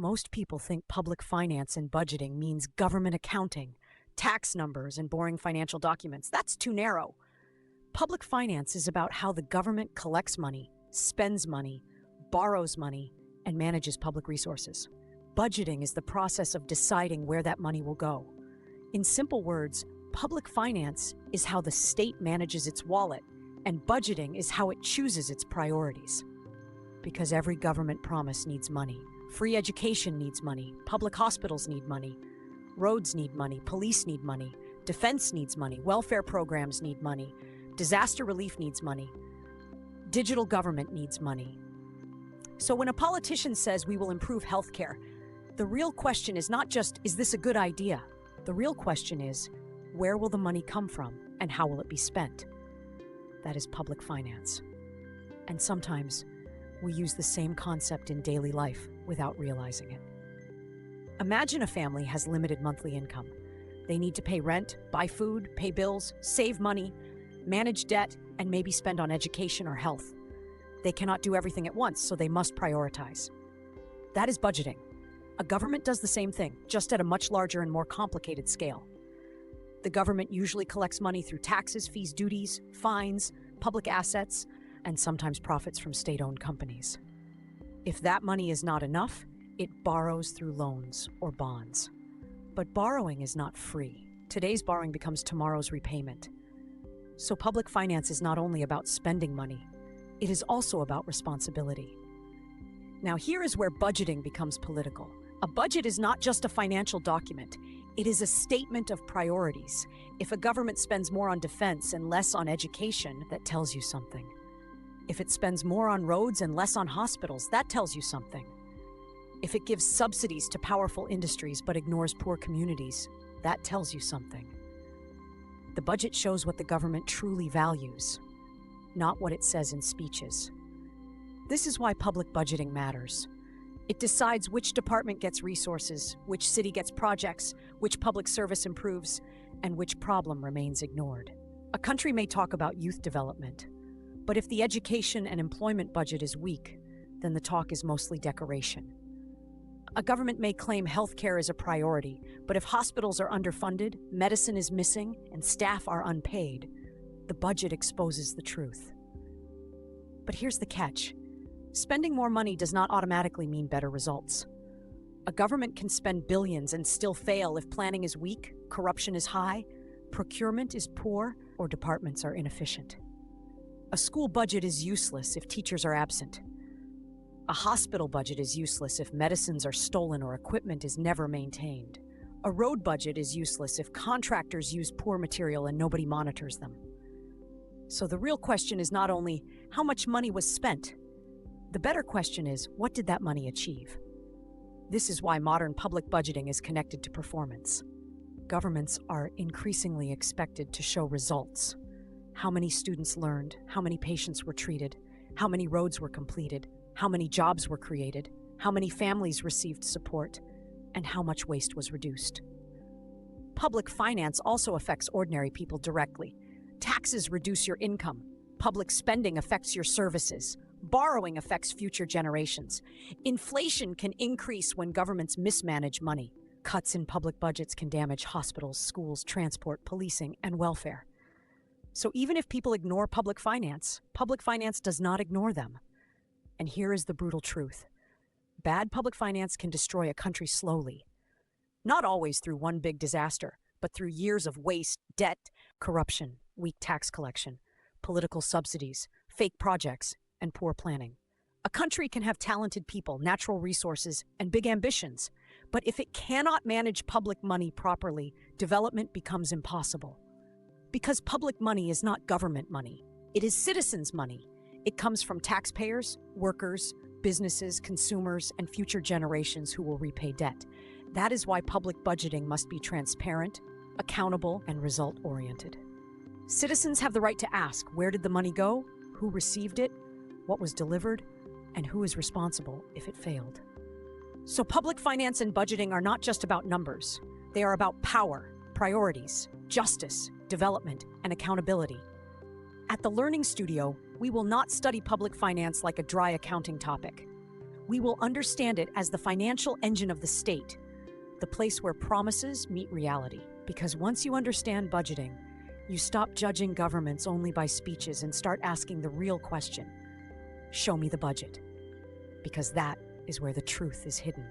Most people think public finance and budgeting means government accounting, tax numbers, and boring financial documents. That's too narrow. Public finance is about how the government collects money, spends money, borrows money, and manages public resources. Budgeting is the process of deciding where that money will go. In simple words, public finance is how the state manages its wallet, and budgeting is how it chooses its priorities. Because every government promise needs money. Free education needs money. Public hospitals need money. Roads need money. Police need money. Defense needs money. Welfare programs need money. Disaster relief needs money. Digital government needs money. So when a politician says we will improve healthcare, the real question is not just, is this a good idea? The real question is, where will the money come from and how will it be spent? That is public finance. And sometimes we use the same concept in daily life without realizing it. Imagine a family has limited monthly income. They need to pay rent, buy food, pay bills, save money, manage debt, and maybe spend on education or health. They cannot do everything at once, so they must prioritize. That is budgeting. A government does the same thing, just at a much larger and more complicated scale. The government usually collects money through taxes, fees, duties, fines, public assets, and sometimes profits from state-owned companies. If that money is not enough, it borrows through loans or bonds. But borrowing is not free. Today's borrowing becomes tomorrow's repayment. So public finance is not only about spending money, it is also about responsibility. Now here is where budgeting becomes political. A budget is not just a financial document. It is a statement of priorities. If a government spends more on defense and less on education, that tells you something. If it spends more on roads and less on hospitals, that tells you something. If it gives subsidies to powerful industries but ignores poor communities, that tells you something. The budget shows what the government truly values, not what it says in speeches. This is why public budgeting matters. It decides which department gets resources, which city gets projects, which public service improves, and which problem remains ignored. A country may talk about youth development, but if the education and employment budget is weak, then the talk is mostly decoration. A government may claim healthcare is a priority, but if hospitals are underfunded, medicine is missing, and staff are unpaid, the budget exposes the truth. But here's the catch. Spending more money does not automatically mean better results. A government can spend billions and still fail if planning is weak, corruption is high, procurement is poor, or departments are inefficient. A school budget is useless if teachers are absent. A hospital budget is useless if medicines are stolen or equipment is never maintained. A road budget is useless if contractors use poor material and nobody monitors them. So the real question is not only how much money was spent. The better question is, what did that money achieve? This is why modern public budgeting is connected to performance. Governments are increasingly expected to show results. How many students learned, how many patients were treated, how many roads were completed, how many jobs were created, how many families received support, and how much waste was reduced. Public finance also affects ordinary people directly. Taxes reduce your income. Public spending affects your services. Borrowing affects future generations. Inflation can increase when governments mismanage money. Cuts in public budgets can damage hospitals, schools, transport, policing, and welfare. So even if people ignore public finance does not ignore them. And here is the brutal truth. Bad public finance can destroy a country slowly. Not always through one big disaster, but through years of waste, debt, corruption, weak tax collection, political subsidies, fake projects, and poor planning. A country can have talented people, natural resources, and big ambitions, but if it cannot manage public money properly, development becomes impossible. Because public money is not government money. It is citizens' money. It comes from taxpayers, workers, businesses, consumers, and future generations who will repay debt. That is why public budgeting must be transparent, accountable, and result-oriented. Citizens have the right to ask, where did the money go? Who received it? What was delivered? And who is responsible if it failed? So public finance and budgeting are not just about numbers. They are about power, priorities, justice, development, and accountability. At the Learning Studio, we will not study public finance like a dry accounting topic. We will understand it as the financial engine of the state, the place where promises meet reality. Because once you understand budgeting, you stop judging governments only by speeches and start asking the real question: show me the budget. Because that is where the truth is hidden.